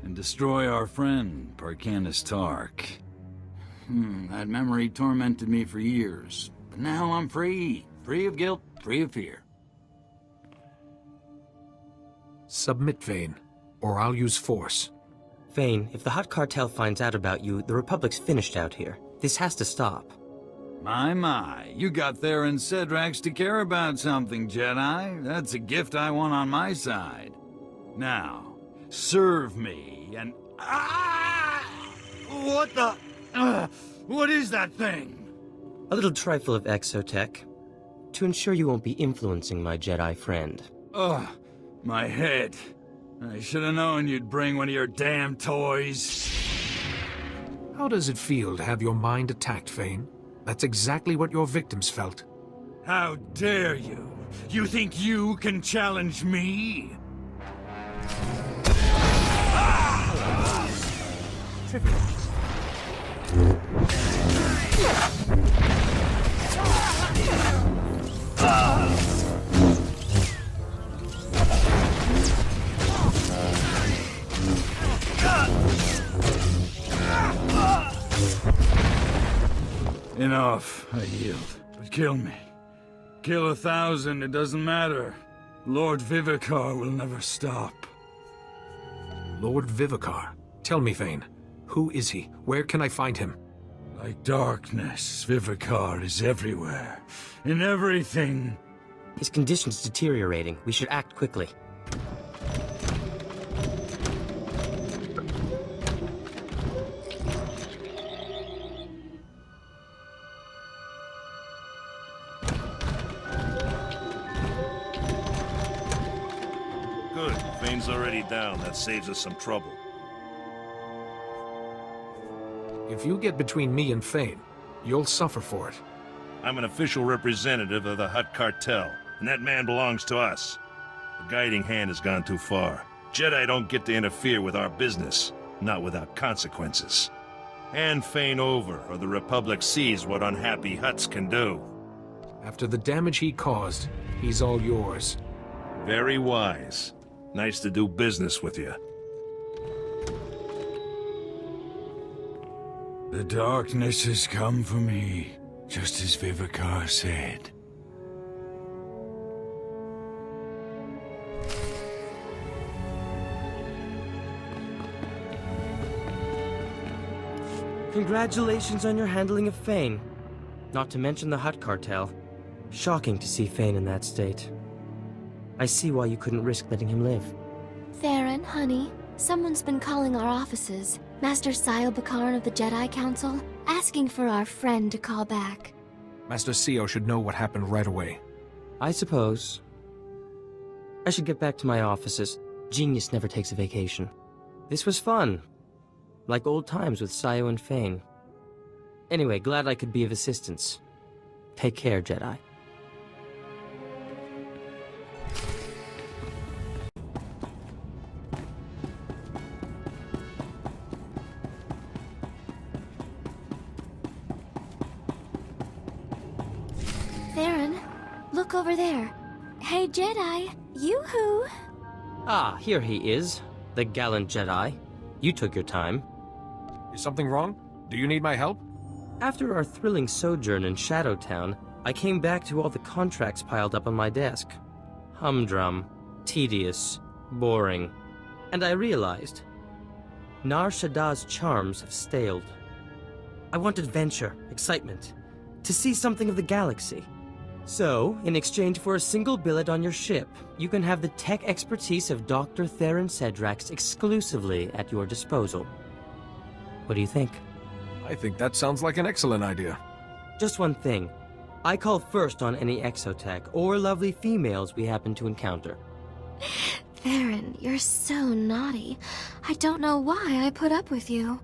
and destroy our friend, Parkanis Tark. That memory tormented me for years, but now I'm free. Free of guilt, free of fear. Submit, Vane, or I'll use force. Vane, if the Hutt Cartel finds out about you, the Republic's finished out here. This has to stop. My, you got Theron Cedrax to care about something, Jedi. That's a gift I want on my side. Now, serve me, and... What the... what is that thing? A little trifle of exotech, to ensure you won't be influencing my Jedi friend. Ugh, my head. I should have known you'd bring one of your damn toys. How does it feel to have your mind attacked, Vane? That's exactly what your victims felt. How dare you? You think you can challenge me? Enough, I yield. But kill me. Kill 1,000, it doesn't matter. Lord Vivicar will never stop. Lord Vivicar? Tell me, Vane. Who is he? Where can I find him? Like darkness, Vivicar is everywhere. In everything. His condition's deteriorating. We should act quickly. Good. Vane's already down. That saves us some trouble. If you get between me and Fane, you'll suffer for it. I'm an official representative of the Hutt Cartel, and that man belongs to us. The guiding hand has gone too far. Jedi don't get to interfere with our business, not without consequences. Hand Fane over, or the Republic sees what unhappy Hutts can do. After the damage he caused, he's all yours. Very wise. Nice to do business with you. The darkness has come for me, just as Vivicar said. Congratulations on your handling of Fane. Not to mention the Hutt Cartel. Shocking to see Fane in that state. I see why you couldn't risk letting him live. Theron, honey, someone's been calling our offices. Master Sile Bakaran of the Jedi Council, asking for our friend to call back. Master Sio should know what happened right away. I suppose. I should get back to my offices. Genius never takes a vacation. This was fun. Like old times with Sio and Fane. Anyway, glad I could be of assistance. Take care, Jedi. Theron, look over there. Hey, Jedi, yoo-hoo! Ah, here he is. The gallant Jedi. You took your time. Is something wrong? Do you need my help? After our thrilling sojourn in Shadowtown, I came back to all the contracts piled up on my desk. Humdrum, tedious, boring. And I realized, Nar Shaddaa's charms have staled. I want adventure, excitement, to see something of the galaxy. So, in exchange for a single billet on your ship, you can have the tech expertise of Dr. Theron Cedrax exclusively at your disposal. What do you think? I think that sounds like an excellent idea. Just one thing. I call first on any exotech or lovely females we happen to encounter. Theron, you're so naughty. I don't know why I put up with you.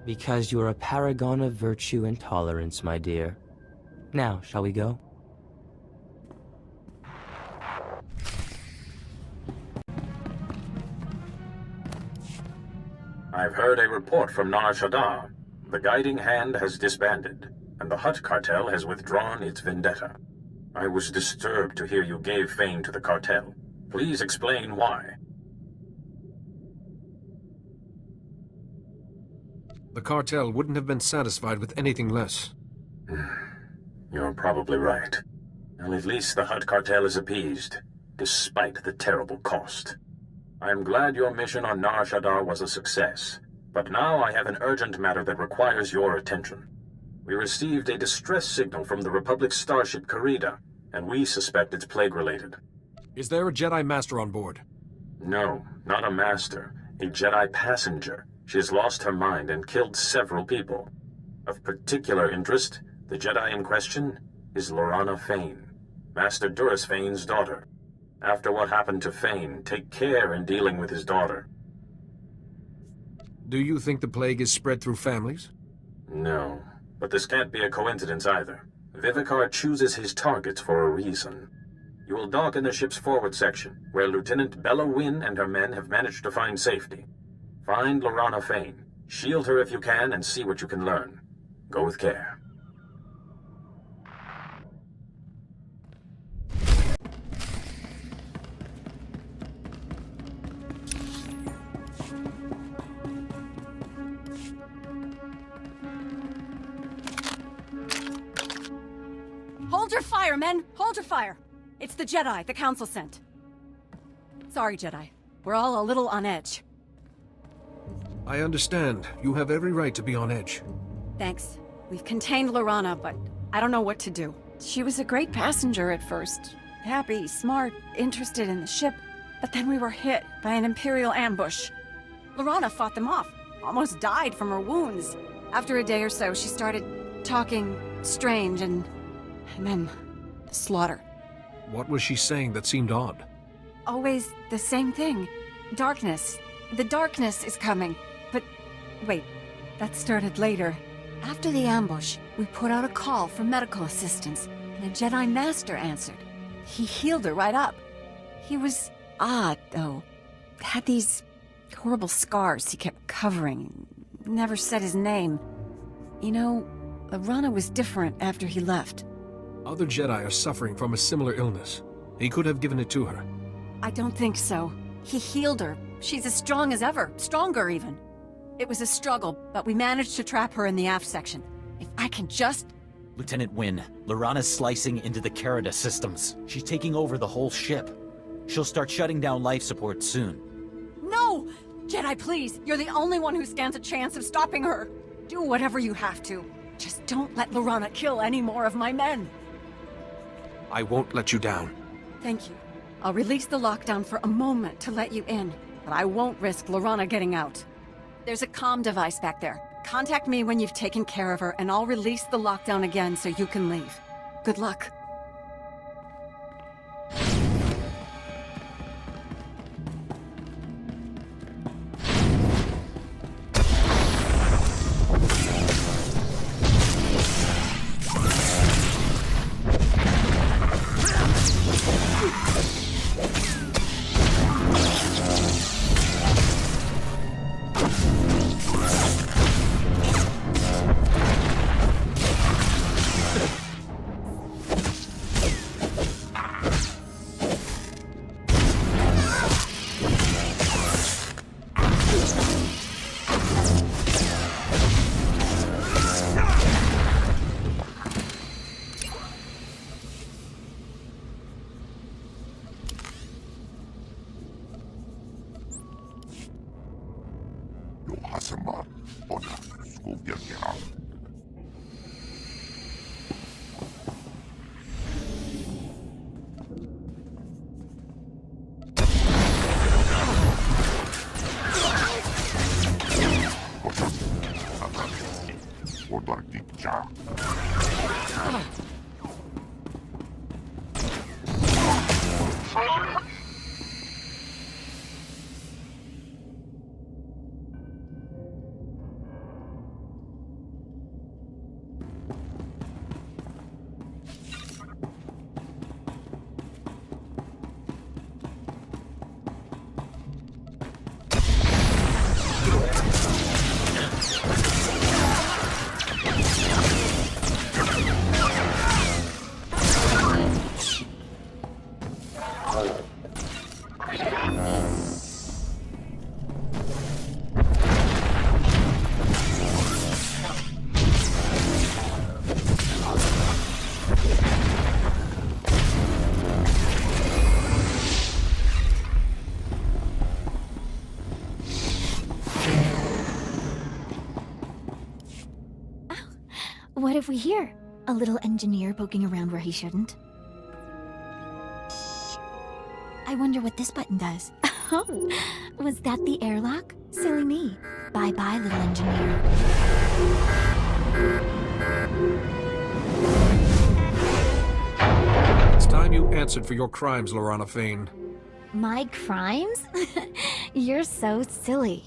Because you're a paragon of virtue and tolerance, my dear. Now, shall we go? I've heard a report from Nar Shaddaa. The Guiding Hand has disbanded, and the Hutt cartel has withdrawn its vendetta. I was disturbed to hear you gave Fane to the cartel. Please explain why. The cartel wouldn't have been satisfied with anything less. You're probably right. Well, at least the Hutt cartel is appeased, despite the terrible cost. I'm glad your mission on Nar Shaddaa was a success, but now I have an urgent matter that requires your attention. We received a distress signal from the Republic's starship Karida, and we suspect it's plague-related. Is there a Jedi Master on board? No, not a master. A Jedi passenger. She has lost her mind and killed several people. Of particular interest, the Jedi in question is Lorana Fane, Master Duras Fane's daughter. After what happened to Fane, take care in dealing with his daughter. Do you think the plague is spread through families? No, but this can't be a coincidence either. Vivicar chooses his targets for a reason. You will dock in the ship's forward section, where Lieutenant Bella Wynn and her men have managed to find safety. Find Lorana Fane, shield her if you can, and see what you can learn. Go with care. Hold your fire, men! Hold your fire! It's the Jedi the Council sent. Sorry, Jedi. We're all a little on edge. I understand. You have every right to be on edge. Thanks. We've contained Lorana, but I don't know what to do. She was a great passenger at first. Happy, smart, interested in the ship. But then we were hit by an Imperial ambush. Lorana fought them off. Almost died from her wounds. After a day or so, she started talking strange and then slaughter. What was she saying that seemed odd? Always the same thing. Darkness. The darkness is coming. But wait, that started later. After the ambush, we put out a call for medical assistance, and a Jedi Master answered. He healed her right up. He was odd, though. Had these horrible scars he kept covering. Never said his name. You know, Lorana was different after he left. Other Jedi are suffering from a similar illness. He could have given it to her. I don't think so. He healed her. She's as strong as ever. Stronger, even. It was a struggle, but we managed to trap her in the aft section. If I can just... Lieutenant Wynn, Lorana's slicing into the Karida systems. She's taking over the whole ship. She'll start shutting down life support soon. No! Jedi, please! You're the only one who stands a chance of stopping her. Do whatever you have to. Just don't let Lorana kill any more of my men. I won't let you down. Thank you. I'll release the lockdown for a moment to let you in, but I won't risk Lorana getting out. There's a comm device back there. Contact me when you've taken care of her, and I'll release the lockdown again so you can leave. Good luck. What have we here? A little engineer poking around where he shouldn't? I wonder what this button does. Oh, was that the airlock? Silly me. Bye-bye, little engineer. It's time you answered for your crimes, Lorana Fane. My crimes? You're so silly.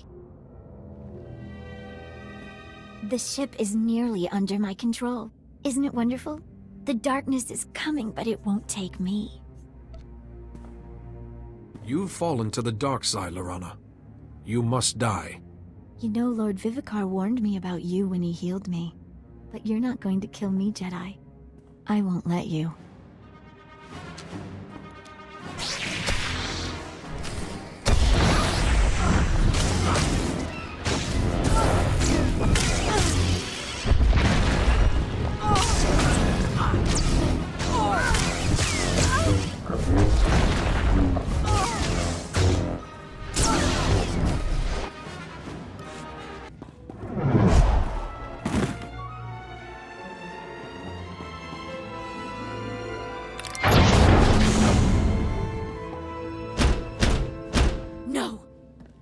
The ship is nearly under my control. Isn't it wonderful? The darkness is coming, but it won't take me. You've fallen to the dark side, Lorana. You must die. You know, Lord Vivicar warned me about you when he healed me. But you're not going to kill me, Jedi. I won't let you.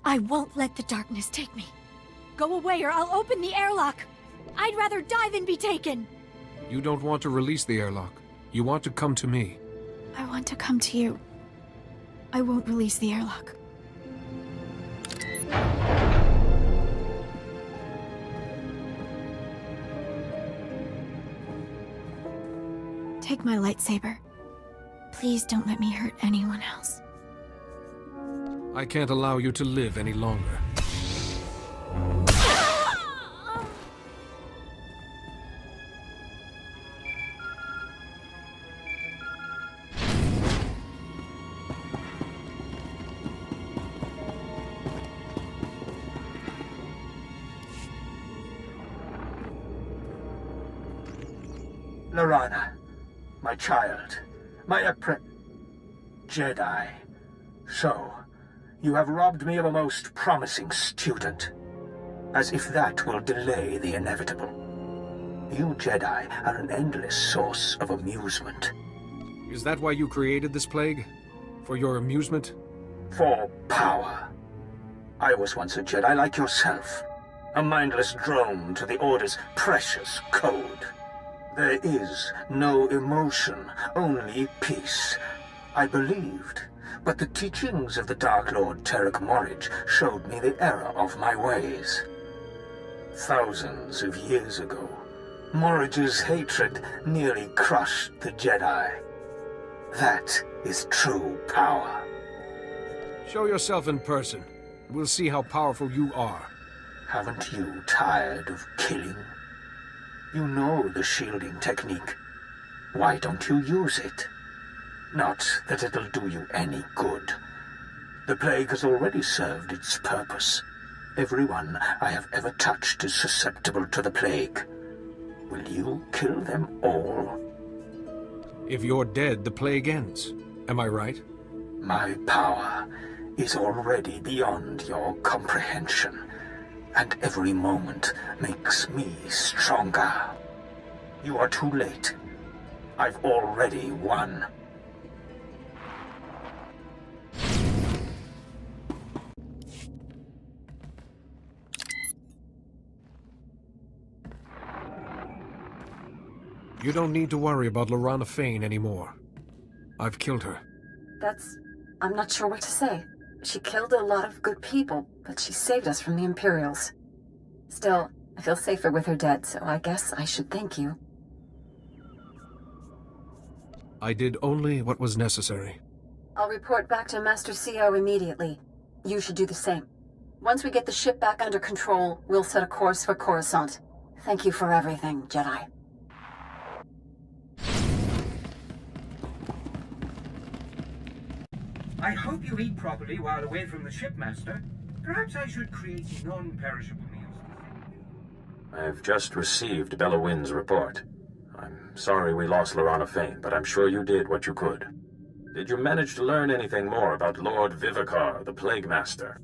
I won't let the darkness take me. Go away or I'll open the airlock. I'd rather die than be taken. You don't want to release the airlock. You want to come to me. I want to come to you. I won't release the airlock. Take my lightsaber. Please don't let me hurt anyone else. I can't allow you to live any longer. Lorana, my child, my Jedi. So, you have robbed me of a most promising student. As if that will delay the inevitable. You Jedi are an endless source of amusement. Is that why you created this plague? For your amusement? For power. I was once a Jedi like yourself. A mindless drone to the Order's precious code. There is no emotion, only peace. I believed. But the teachings of the Dark Lord Tarek Morridge showed me the error of my ways. Thousands of years ago, Morridge's hatred nearly crushed the Jedi. That is true power. Show yourself in person. We'll see how powerful you are. Haven't you tired of killing? You know the shielding technique. Why don't you use it? Not that it'll do you any good. The plague has already served its purpose. Everyone I have ever touched is susceptible to the plague. Will you kill them all? If you're dead, the plague ends. Am I right? My power is already beyond your comprehension, and every moment makes me stronger. You are too late. I've already won. You don't need to worry about Lorana Fane anymore. I've killed her. I'm not sure what to say. She killed a lot of good people, but she saved us from the Imperials. Still, I feel safer with her dead, so I guess I should thank you. I did only what was necessary. I'll report back to Master CO immediately. You should do the same. Once we get the ship back under control, we'll set a course for Coruscant. Thank you for everything, Jedi. I hope you eat properly while away from the ship, Master. Perhaps I should create non-perishable meals. I've just received Bella Wynn's report. I'm sorry we lost Lorana Fane, but I'm sure you did what you could. Did you manage to learn anything more about Lord Vivicar, the Plague Master?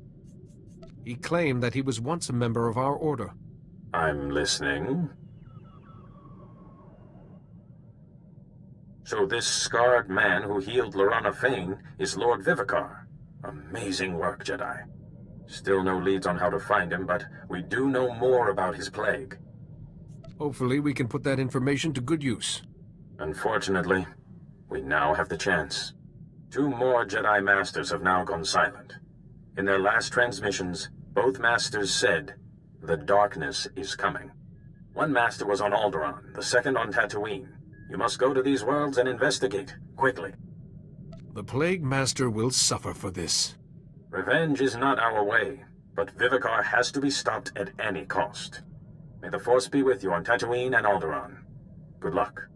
He claimed that he was once a member of our order. I'm listening. So this scarred man who healed Lorana Fane is Lord Vivicar. Amazing work, Jedi. Still no leads on how to find him, but we do know more about his plague. Hopefully we can put that information to good use. Unfortunately, we now have the chance. 2 more Jedi Masters have now gone silent. In their last transmissions, both Masters said, "The darkness is coming." One Master was on Alderaan, the second on Tatooine. You must go to these worlds and investigate, quickly. The Plague Master will suffer for this. Revenge is not our way, but Vivicar has to be stopped at any cost. May the Force be with you on Tatooine and Alderaan. Good luck.